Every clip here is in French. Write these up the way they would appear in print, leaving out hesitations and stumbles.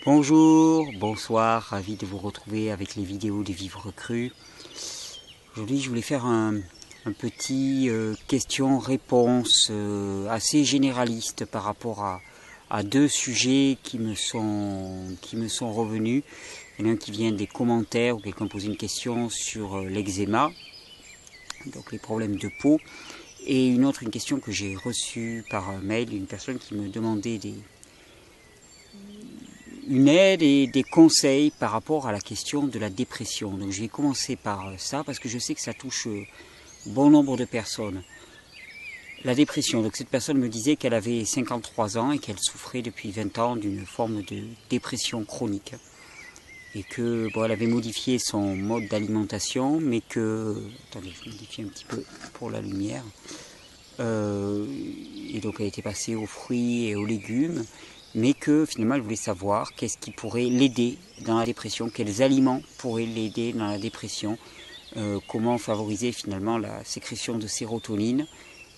Bonjour, bonsoir, ravi de vous retrouver avec les vidéos de Vivre Cru. Aujourd'hui je voulais faire un petit question-réponse assez généraliste par rapport à deux sujets qui me sont revenus. Il y en a un qui vient des commentaires où quelqu'un pose une question sur l'eczéma, donc les problèmes de peau, et une question que j'ai reçue par mail d'une personne qui me demandait une aide et des conseils par rapport à la question de la dépression. Donc je vais commencer par ça parce que je sais que ça touche bon nombre de personnes. La dépression, donc cette personne me disait qu'elle avait 53 ans et qu'elle souffrait depuis 20 ans d'une forme de dépression chronique. Et que bon, elle avait modifié son mode d'alimentation, mais que... Attendez, je modifie un petit peu pour la lumière. Et donc elle était passée aux fruits et aux légumes, mais que finalement elle voulait savoir qu'est-ce qui pourrait l'aider dans la dépression, quels aliments pourraient l'aider dans la dépression, comment favoriser finalement la sécrétion de sérotonine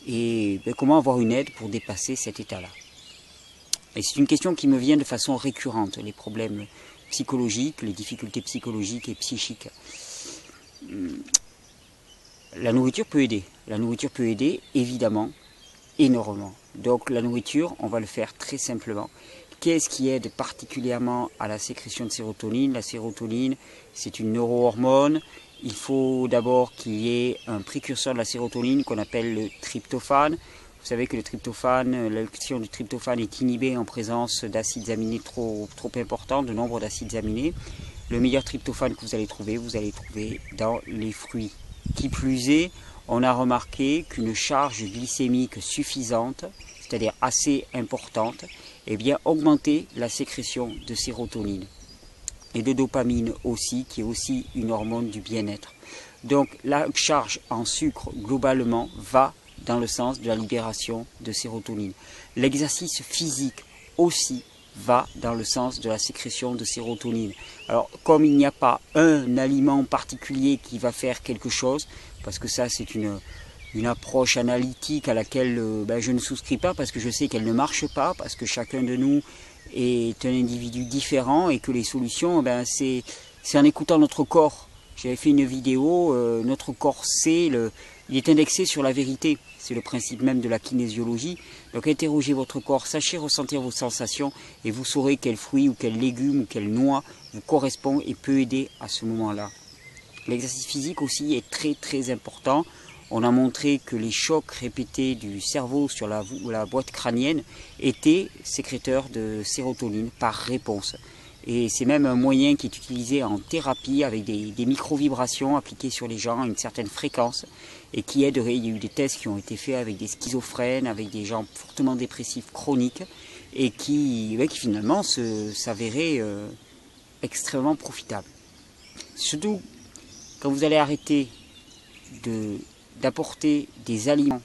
et comment avoir une aide pour dépasser cet état-là. Et c'est une question qui me vient de façon récurrente, les problèmes psychologiques, les difficultés psychologiques et psychiques. La nourriture peut aider. La nourriture peut aider, évidemment, énormément. Donc la nourriture, on va le faire très simplement. Qu'est-ce qui aide particulièrement à la sécrétion de sérotonine? La sérotonine, c'est une neurohormone. Il faut d'abord qu'il y ait un précurseur de la sérotonine qu'on appelle le tryptophane. Vous savez que le tryptophane, l'action du tryptophane est inhibée en présence d'acides aminés trop importants, de nombre d'acides aminés. Le meilleur tryptophane que vous allez trouver dans les fruits. Qui plus est, on a remarqué qu'une charge glycémique suffisante, c'est-à-dire assez importante, augmentait la sécrétion de sérotonine et de dopamine aussi, qui est aussi une hormone du bien-être. Donc la charge en sucre globalement va dans le sens de la libération de sérotonine. L'exercice physique aussi va dans le sens de la sécrétion de sérotonine. Alors comme il n'y a pas un aliment particulier qui va faire quelque chose, parce que ça c'est une approche analytique à laquelle je ne souscris pas, parce que je sais qu'elle ne marche pas, parce que chacun de nous est un individu différent et que les solutions, c'est en écoutant notre corps. J'avais fait une vidéo, notre corps il est indexé sur la vérité. C'est le principe même de la kinésiologie. Donc interrogez votre corps, sachez ressentir vos sensations et vous saurez quel fruit ou quel légume ou quelle noix vous correspond et peut aider à ce moment-là. L'exercice physique aussi est très très important. On a montré que les chocs répétés du cerveau sur la boîte crânienne étaient sécréteurs de sérotonine par réponse. Et c'est même un moyen qui est utilisé en thérapie avec des micro-vibrations appliquées sur les gens à une certaine fréquence et qui aiderait. Il y a eu des tests qui ont été faits avec des schizophrènes, avec des gens fortement dépressifs chroniques et qui finalement s'avéraient extrêmement profitables. Surtout quand vous allez arrêter d'apporter des aliments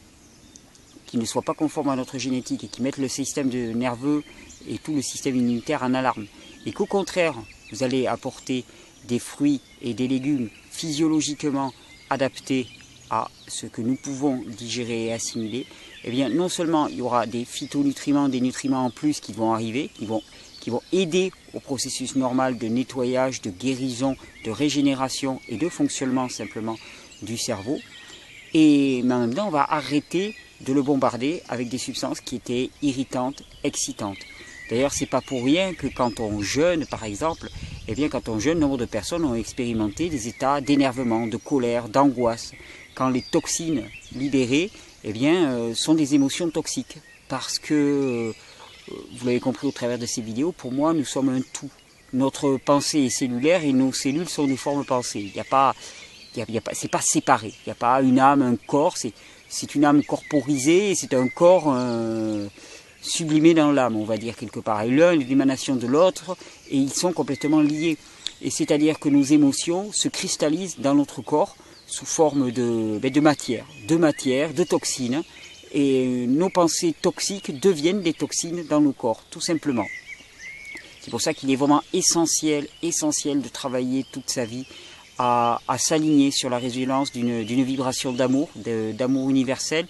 qui ne soient pas conformes à notre génétique et qui mettent le système nerveux et tout le système immunitaire en alarme, et qu'au contraire, vous allez apporter des fruits et des légumes physiologiquement adaptés à ce que nous pouvons digérer et assimiler, non seulement il y aura des phytonutriments, des nutriments en plus qui vont arriver, qui vont aider au processus normal de nettoyage, de guérison, de régénération et de fonctionnement simplement du cerveau, mais en même temps on va arrêter de le bombarder avec des substances qui étaient irritantes, excitantes. D'ailleurs, c'est pas pour rien que quand on jeûne, par exemple, quand on jeûne, nombre de personnes ont expérimenté des états d'énervement, de colère, d'angoisse. Quand les toxines libérées, sont des émotions toxiques. Parce que, vous l'avez compris au travers de ces vidéos, pour moi, nous sommes un tout. Notre pensée est cellulaire et nos cellules sont des formes pensées. C'est pas séparé. Il n'y a pas une âme, un corps. C'est une âme corporisée et c'est un corps sublimé dans l'âme, on va dire quelque part. Et l'un est l'émanation de l'autre et ils sont complètement liés. Et c'est-à-dire que nos émotions se cristallisent dans notre corps sous forme de matière, de toxines. Et nos pensées toxiques deviennent des toxines dans nos corps, tout simplement. C'est pour ça qu'il est vraiment essentiel de travailler toute sa vie à s'aligner sur la résonance d'une vibration d'amour universel,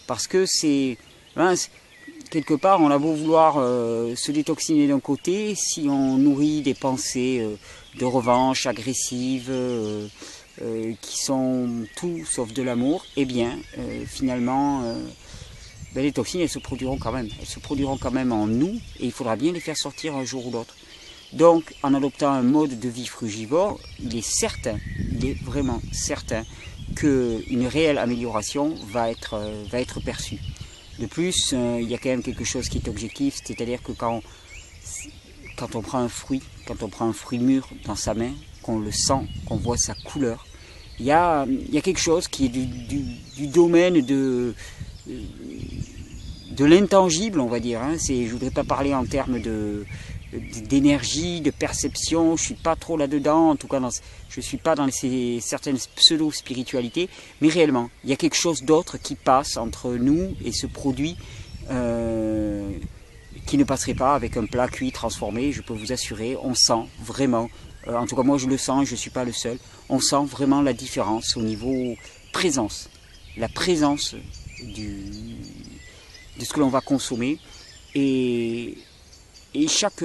parce que quelque part, on a beau vouloir se détoxiner d'un côté, si on nourrit des pensées de revanche, agressives, qui sont tout sauf de l'amour, eh bien, finalement, les toxines, elles se produiront quand même. Elles se produiront quand même en nous, et il faudra bien les faire sortir un jour ou l'autre. Donc, en adoptant un mode de vie frugivore, il est vraiment certain qu'une réelle amélioration va être perçue. De plus, il y a quand même quelque chose qui est objectif, c'est-à-dire que quand on prend un fruit mûr dans sa main, qu'on le sent, qu'on voit sa couleur, il y a quelque chose qui est du domaine de l'intangible, on va dire. Hein. Je ne voudrais pas parler en termes d'énergie, de perception, je ne suis pas trop là-dedans, en tout cas je ne suis pas dans certaines pseudo-spiritualités, mais réellement, il y a quelque chose d'autre qui passe entre nous et ce produit qui ne passerait pas avec un plat cuit transformé, je peux vous assurer, on sent vraiment, en tout cas moi je le sens et je ne suis pas le seul, on sent vraiment la différence au niveau présence, la présence de ce que l'on va consommer et chaque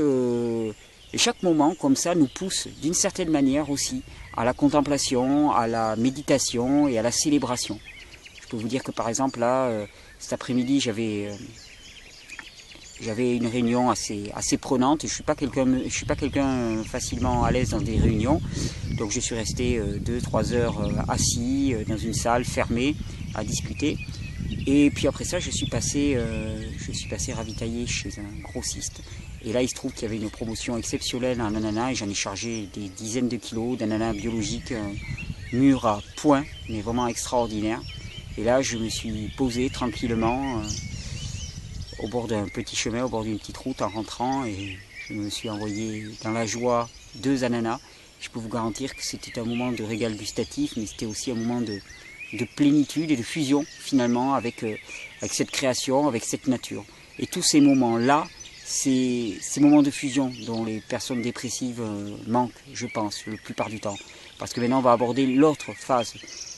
moment comme ça nous pousse d'une certaine manière aussi à la contemplation, à la méditation et à la célébration. Je peux vous dire que par exemple là, cet après-midi j'avais une réunion assez prenante et je suis pas quelqu'un facilement à l'aise dans des réunions, donc je suis resté 2-3 heures assis dans une salle fermée à discuter. Et puis après ça, je suis passé ravitailler chez un grossiste. Et là, il se trouve qu'il y avait une promotion exceptionnelle en ananas et j'en ai chargé des dizaines de kilos d'ananas biologiques mûrs à point, mais vraiment extraordinaire. Et là, je me suis posé tranquillement au bord d'un petit chemin, au bord d'une petite route en rentrant et je me suis envoyé dans la joie 2 ananas. Je peux vous garantir que c'était un moment de régal gustatif, mais c'était aussi un moment de plénitude et de fusion finalement avec cette création, avec cette nature. Et tous ces moments-là, ces moments de fusion dont les personnes dépressives manquent, je pense, la plupart du temps. Parce que maintenant on va aborder l'autre phase.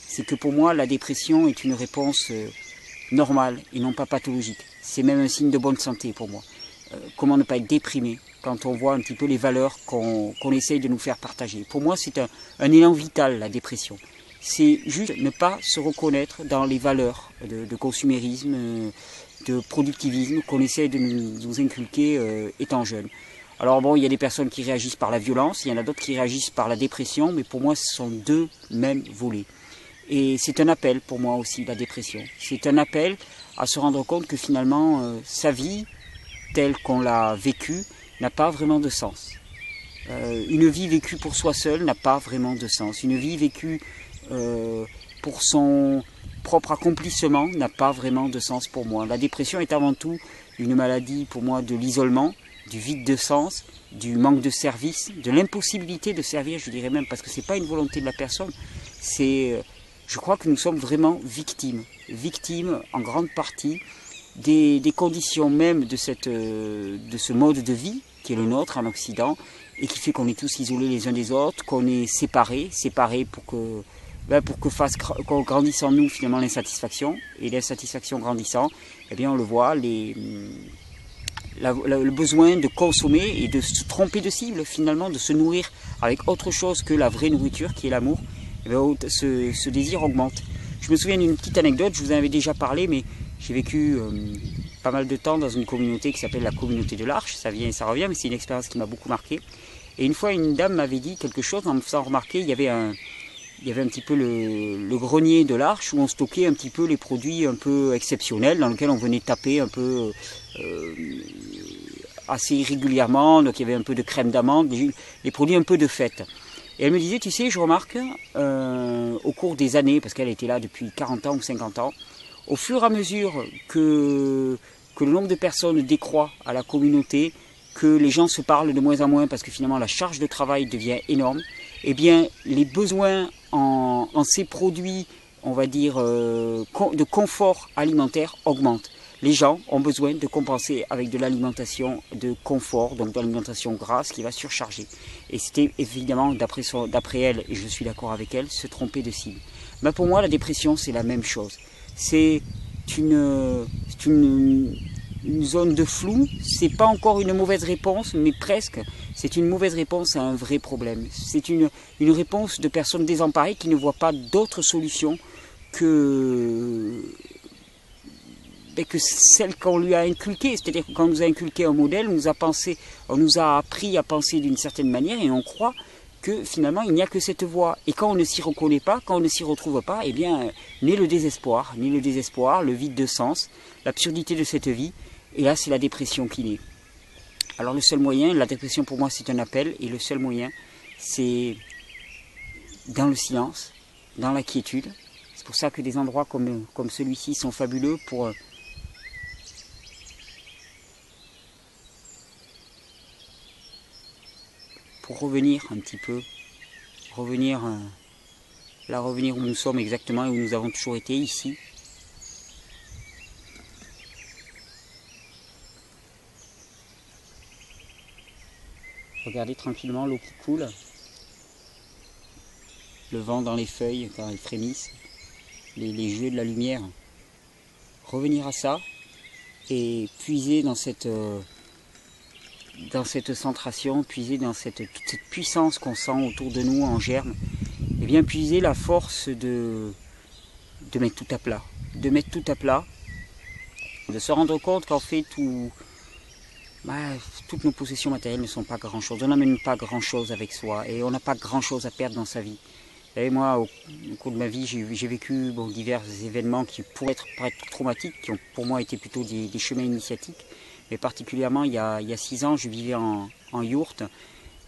C'est que pour moi la dépression est une réponse normale et non pas pathologique. C'est même un signe de bonne santé pour moi. Comment ne pas être déprimé quand on voit un petit peu les valeurs qu'on essaye de nous faire partager. Pour moi c'est un élan vital la dépression. C'est juste ne pas se reconnaître dans les valeurs de consumérisme, de productivisme qu'on essaie de nous inculquer étant jeune. Alors bon, il y a des personnes qui réagissent par la violence, il y en a d'autres qui réagissent par la dépression, mais pour moi ce sont 2 mêmes volets. Et c'est un appel pour moi aussi, la dépression. C'est un appel à se rendre compte que finalement sa vie, telle qu'on l'a vécue, n'a pas vraiment de sens. Une vie vécue pour soi seul n'a pas vraiment de sens. Une vie vécue pour son propre accomplissement n'a pas vraiment de sens pour moi. La dépression est avant tout une maladie pour moi de l'isolement, du vide de sens, du manque de service, de l'impossibilité de servir, je dirais même, parce que ce n'est pas une volonté de la personne. Je crois que nous sommes vraiment victimes en grande partie des conditions même de ce mode de vie qui est le nôtre en Occident et qui fait qu'on est tous isolés les uns des autres, qu'on est séparés pour qu'on grandisse en nous finalement l'insatisfaction, et l'insatisfaction grandissant, eh bien on le voit, le besoin de consommer et de se tromper de cible finalement, de se nourrir avec autre chose que la vraie nourriture qui est l'amour, eh bien, ce désir augmente. Je me souviens d'une petite anecdote, je vous en avais déjà parlé, mais j'ai vécu pas mal de temps dans une communauté qui s'appelle la communauté de l'Arche, ça vient et ça revient, mais c'est une expérience qui m'a beaucoup marqué. Et une fois une dame m'avait dit quelque chose en me faisant remarquer, il y avait un petit peu le grenier de l'Arche où on stockait un petit peu les produits un peu exceptionnels dans lesquels on venait taper un peu assez régulièrement. Donc il y avait un peu de crème d'amande, des produits un peu de fête. Et elle me disait, tu sais, je remarque au cours des années, parce qu'elle était là depuis 40 ans ou 50 ans, au fur et à mesure que le nombre de personnes décroît à la communauté, que les gens se parlent de moins en moins parce que finalement la charge de travail devient énorme, eh bien les besoins en ces produits, on va dire, de confort alimentaire augmentent. Les gens ont besoin de compenser avec de l'alimentation de confort, donc de l'alimentation grasse qui va surcharger. Et c'était évidemment, d'après elle, et je suis d'accord avec elle, se tromper de cible. Mais pour moi, la dépression, c'est la même chose. C'est une une zone de flou. C'est pas encore une mauvaise réponse, mais presque. C'est une mauvaise réponse à un vrai problème. C'est une réponse de personnes désemparées qui ne voient pas d'autre solution que celle qu'on lui a inculquée. C'est-à-dire que quand on nous a inculqué un modèle, on nous a appris à penser d'une certaine manière et on croit que finalement il n'y a que cette voie. Et quand on ne s'y reconnaît pas, quand on ne s'y retrouve pas, eh bien naît le désespoir, le vide de sens, l'absurdité de cette vie. Et là, c'est la dépression qui naît. Alors le seul moyen, la dépression pour moi c'est un appel, et le seul moyen c'est dans le silence, dans la quiétude. C'est pour ça que des endroits comme celui-ci sont fabuleux pour revenir un petit peu, revenir où nous sommes exactement et où nous avons toujours été, ici. Regardez tranquillement l'eau qui coule, le vent dans les feuilles quand elles frémissent, les jeux de la lumière. Revenir à ça et puiser dans cette centration, puiser dans toute cette puissance qu'on sent autour de nous en germe, et bien puiser la force de mettre tout à plat, de se rendre compte qu'en fait toutes nos possessions matérielles ne sont pas grand chose, on n'amène pas grand chose avec soi et on n'a pas grand chose à perdre dans sa vie. Et moi, au cours de ma vie, j'ai vécu divers événements qui pourraient paraître traumatiques, qui ont pour moi été plutôt des chemins initiatiques. Mais particulièrement, il y a 6 ans, je vivais en yourte.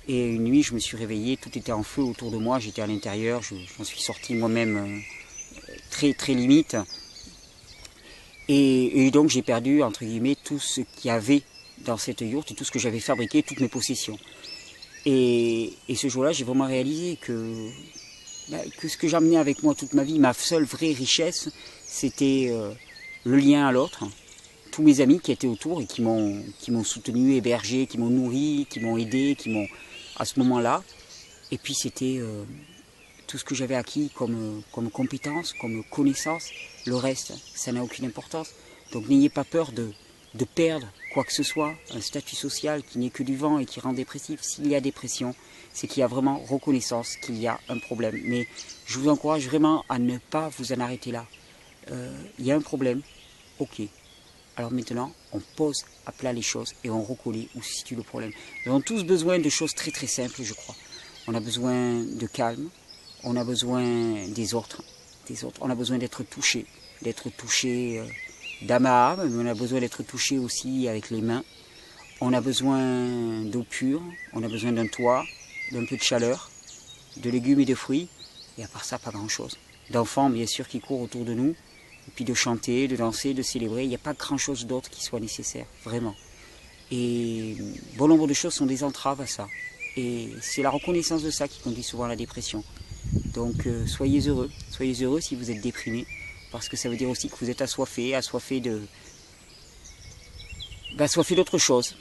Et une nuit, je me suis réveillé, tout était en feu autour de moi, j'étais à l'intérieur, j'en suis sorti moi-même très très limite. Et donc j'ai perdu, entre guillemets, tout ce qu'il y avait dans cette yourte, tout ce que j'avais fabriqué, toutes mes possessions. Et ce jour-là, j'ai vraiment réalisé que ce que j'amenais avec moi toute ma vie, ma seule vraie richesse, c'était le lien à l'autre. Tous mes amis qui étaient autour et qui m'ont soutenu, hébergé, qui m'ont nourri, qui m'ont aidé, à ce moment-là. Et puis c'était tout ce que j'avais acquis comme compétence, comme connaissance. Le reste, ça n'a aucune importance. Donc n'ayez pas peur de perdre quoi que ce soit, un statut social qui n'est que du vent et qui rend dépressif. S'il y a dépression, c'est qu'il y a vraiment reconnaissance qu'il y a un problème. Mais je vous encourage vraiment à ne pas vous en arrêter là. Il y a un problème, ok. Alors maintenant, on pose à plat les choses et on reconnaît où se situe le problème. Nous avons tous besoin de choses très très simples, je crois. On a besoin de calme, on a besoin des autres. On a besoin d'être touché d'âme à âme, mais on a besoin d'être touché aussi avec les mains. On a besoin d'eau pure, on a besoin d'un toit, d'un peu de chaleur, de légumes et de fruits, et à part ça, pas grand-chose. D'enfants, bien sûr, qui courent autour de nous, et puis de chanter, de danser, de célébrer, il n'y a pas grand-chose d'autre qui soit nécessaire, vraiment. Et bon nombre de choses sont des entraves à ça. Et c'est la reconnaissance de ça qui conduit souvent à la dépression. Donc soyez heureux si vous êtes déprimé, parce que ça veut dire aussi que vous êtes assoiffé d'autre chose,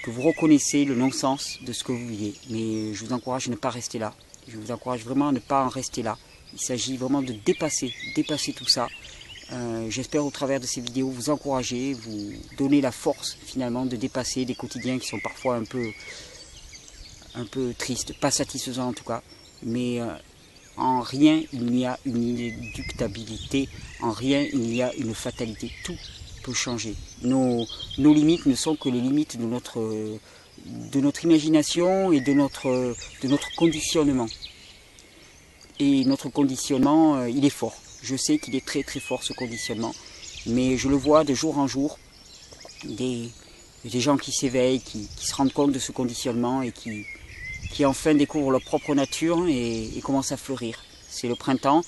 que vous reconnaissez le non-sens de ce que vous vivez. Mais je vous encourage à ne pas rester là. Je vous encourage vraiment à ne pas en rester là. Il s'agit vraiment de dépasser tout ça. J'espère au travers de ces vidéos vous encourager, vous donner la force finalement de dépasser des quotidiens qui sont parfois un peu tristes, pas satisfaisants en tout cas. Mais en rien il n'y a une inéluctabilité, en rien il n'y a une fatalité. Tout peut changer. Nos limites ne sont que les limites de notre imagination et de notre conditionnement. Et notre conditionnement, il est fort. Je sais qu'il est très très fort ce conditionnement, mais je le vois de jour en jour, des gens qui s'éveillent, qui se rendent compte de ce conditionnement et qui enfin découvrent leur propre nature et commencent à fleurir. C'est le printemps